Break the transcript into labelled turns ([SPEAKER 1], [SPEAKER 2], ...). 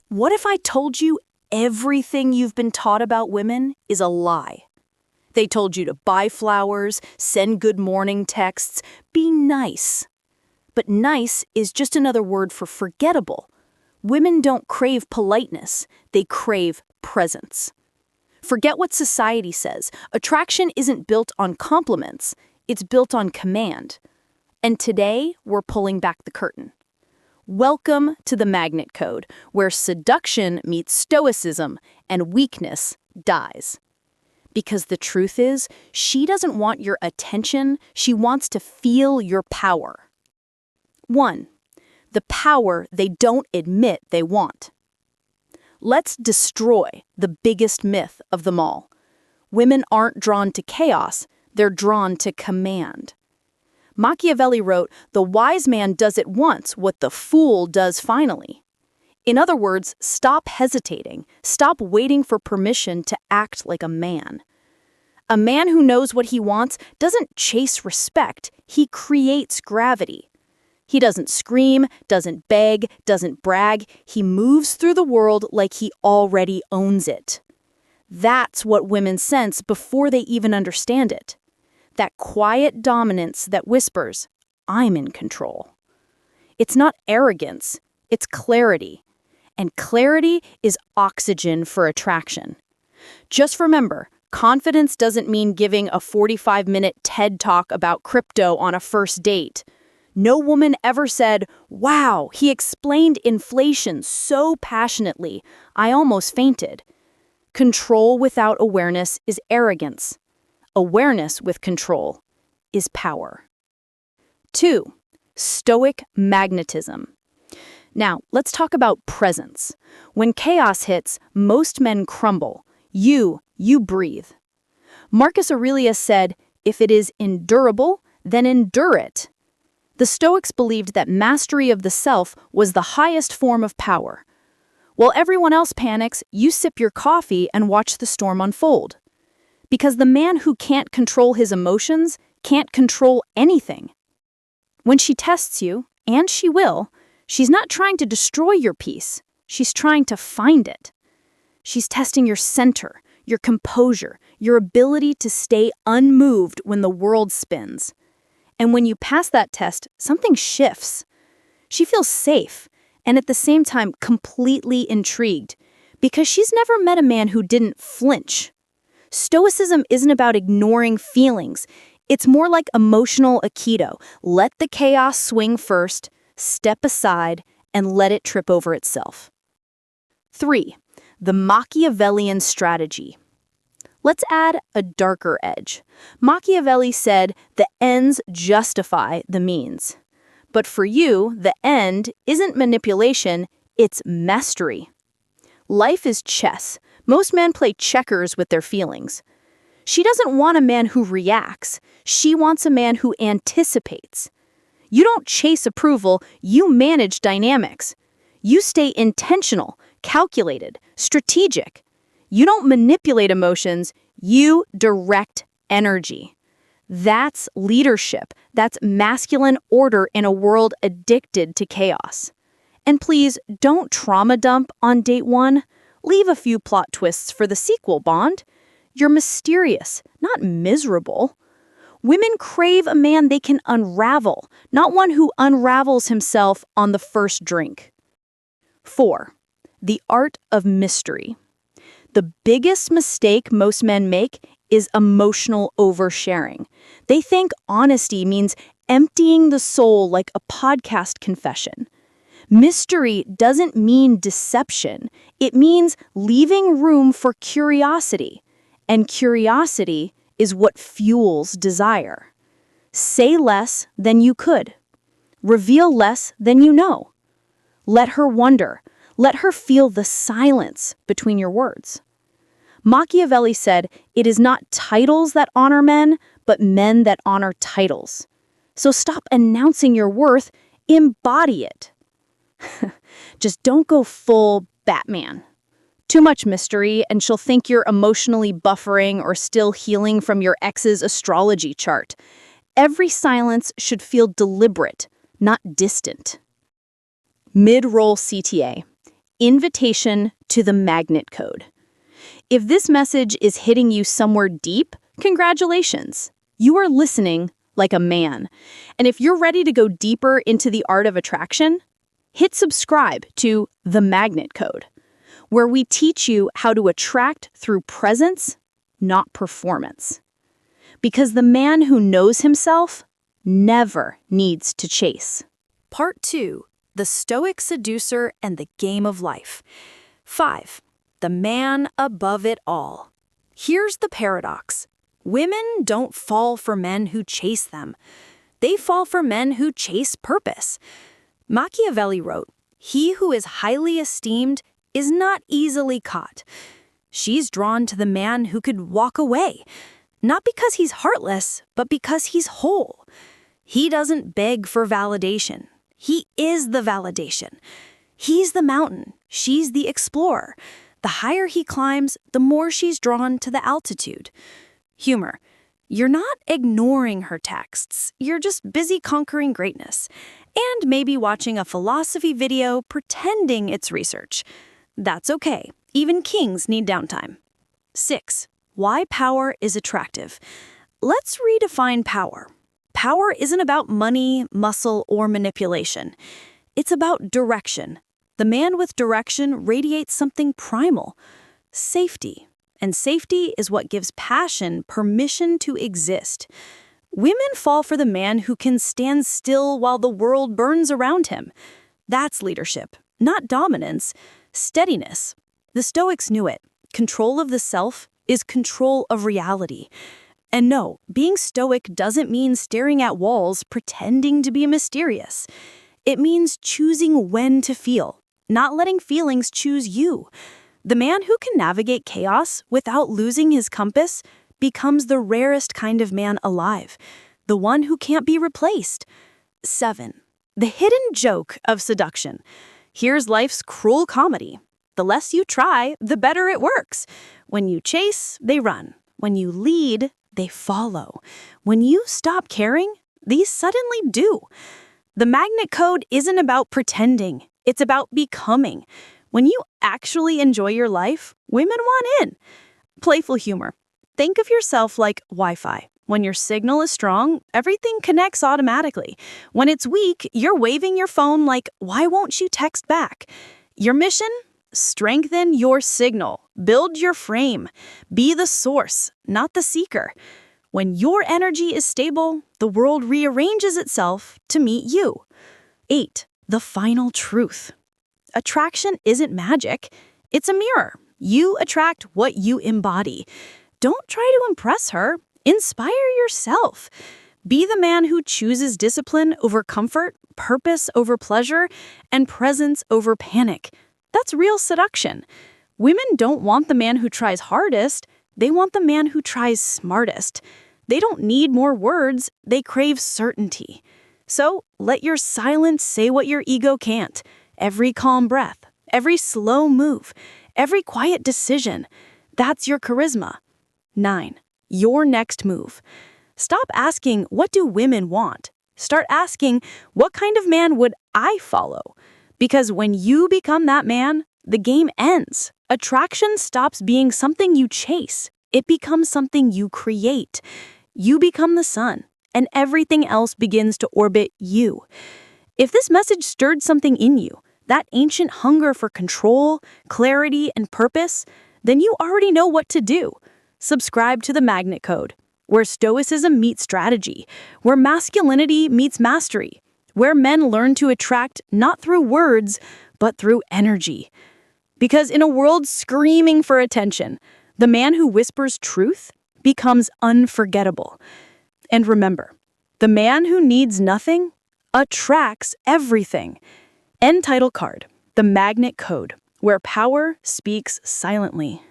[SPEAKER 1] What if I told you everything you've been taught about women is a lie? They told you to buy flowers, send good morning texts, be nice. But nice is just another word for forgettable. Women don't crave politeness, they crave presence. Forget what society says. Attraction isn't built on compliments, it's built on command. And today, we're pulling back the curtain. Welcome to the Magnet Code, where seduction meets stoicism and weakness dies. Because the truth is, she doesn't want your attention, she wants to feel your power. 1. The power they don't admit they want. Let's destroy the biggest myth of them all. Women aren't drawn to chaos, they're drawn to command. Machiavelli wrote, "The wise man does at once what the fool does finally." In other words, stop hesitating, stop waiting for permission to act like a man. A man who knows what he wants doesn't chase respect, he creates gravity. He doesn't scream, doesn't beg, doesn't brag, he moves through the world like he already owns it. That's what women sense before they even understand it. That quiet dominance that whispers, "I'm in control." It's not arrogance, it's clarity. And clarity is oxygen for attraction. Just remember, confidence doesn't mean giving a 45-minute TED Talk about crypto on a first date. No woman ever said, "Wow, he explained inflation so passionately, I almost fainted." Control without awareness is arrogance. Awareness with control is power. 2. Stoic magnetism. Now, let's talk about presence. When chaos hits, most men crumble. You breathe. Marcus Aurelius said, "If it is endurable, then endure it." The Stoics believed that mastery of the self was the highest form of power. While everyone else panics, you sip your coffee and watch the storm unfold. Because the man who can't control his emotions can't control anything. When she tests you, and she will, she's not trying to destroy your peace, she's trying to find it. She's testing your center, your composure, your ability to stay unmoved when the world spins. And when you pass that test, something shifts. She feels safe, and at the same time completely intrigued, because she's never met a man who didn't flinch. Stoicism isn't about ignoring feelings. It's more like emotional aikido. Let the chaos swing first, step aside, and let it trip over itself. 3. The Machiavellian strategy. Let's add a darker edge. Machiavelli said, "The ends justify the means." But for you, the end isn't manipulation, it's mastery. Life is chess. Most men play checkers with their feelings. She doesn't want a man who reacts. She wants a man who anticipates. You don't chase approval, you manage dynamics. You stay intentional, calculated, strategic. You don't manipulate emotions, you direct energy. That's leadership. That's masculine order in a world addicted to chaos. And please, don't trauma dump on date 1. Leave a few plot twists for the sequel, Bond. You're mysterious, not miserable. Women crave a man they can unravel, not one who unravels himself on the first drink. 4. The art of mystery. The biggest mistake most men make is emotional oversharing. They think honesty means emptying the soul like a podcast confession. Mystery doesn't mean deception. It means leaving room for curiosity. And curiosity is what fuels desire. Say less than you could. Reveal less than you know. Let her wonder. Let her feel the silence between your words. Machiavelli said, "It is not titles that honor men, but men that honor titles." So stop announcing your worth, embody it. Just don't go full Batman. Too much mystery, and she'll think you're emotionally buffering or still healing from your ex's astrology chart. Every silence should feel deliberate, not distant. Mid-roll CTA. invitation to the magnet code. If this message is hitting you somewhere deep, congratulations. You are listening like a man. And if you're ready to go deeper into the art of attraction, hit subscribe to The Magnet Code, where we teach you how to attract through presence, not performance. Because the man who knows himself never needs to chase. Part 2. The Stoic Seducer and the Game of Life. 5. The man above it all. Here's the paradox. Women don't fall for men who chase them. They fall for men who chase purpose. Machiavelli wrote, "He who is highly esteemed is not easily caught." She's drawn to the man who could walk away, not because he's heartless, but because he's whole. He doesn't beg for validation. He is the validation. He's the mountain. She's the explorer. The higher he climbs, the more she's drawn to the altitude. Humor. You're not ignoring her texts. You're just busy conquering greatness. And maybe watching a philosophy video pretending it's research. That's okay. Even kings need downtime. 6. Why power is attractive. Let's redefine power. Power isn't about money, muscle, or manipulation. It's about direction. The man with direction radiates something primal. Safety. And safety is what gives passion permission to exist. Women fall for the man who can stand still while the world burns around him. That's leadership, not dominance. Steadiness. The Stoics knew it. Control of the self is control of reality. And no, being Stoic doesn't mean staring at walls pretending to be mysterious. It means choosing when to feel, not letting feelings choose you. The man who can navigate chaos without losing his compass becomes the rarest kind of man alive, the one who can't be replaced. 7. The hidden joke of seduction. Here's life's cruel comedy. The less you try, the better it works. When you chase, they run. When you lead, they follow. When you stop caring, these suddenly do. The magnet code isn't about pretending. It's about becoming. When you actually enjoy your life, women want in. Playful humor. Think of yourself like Wi-Fi. When your signal is strong, everything connects automatically. When it's weak, you're waving your phone like, "Why won't you text back?" Your mission? Strengthen your signal. Build your frame. Be the source, not the seeker. When your energy is stable, the world rearranges itself to meet you. 8. The final truth. Attraction isn't magic. It's a mirror. You attract what you embody. Don't try to impress her. Inspire yourself. Be the man who chooses discipline over comfort, purpose over pleasure, and presence over panic. That's real seduction. Women don't want the man who tries hardest. They want the man who tries smartest. They don't need more words. They crave certainty. So let your silence say what your ego can't. Every calm breath, every slow move, every quiet decision. That's your charisma. 9. Your next move. Stop asking, what do women want? Start asking, what kind of man would I follow? Because when you become that man, the game ends. Attraction stops being something you chase. It becomes something you create. You become the sun, and everything else begins to orbit you. If this message stirred something in you, that ancient hunger for control, clarity, and purpose, then you already know what to do. Subscribe to the Magnet Code, where Stoicism meets strategy, where masculinity meets mastery, where men learn to attract not through words, but through energy. Because in a world screaming for attention, the man who whispers truth becomes unforgettable. And remember, the man who needs nothing attracts everything. End title card, The Magnet Code, where power speaks silently.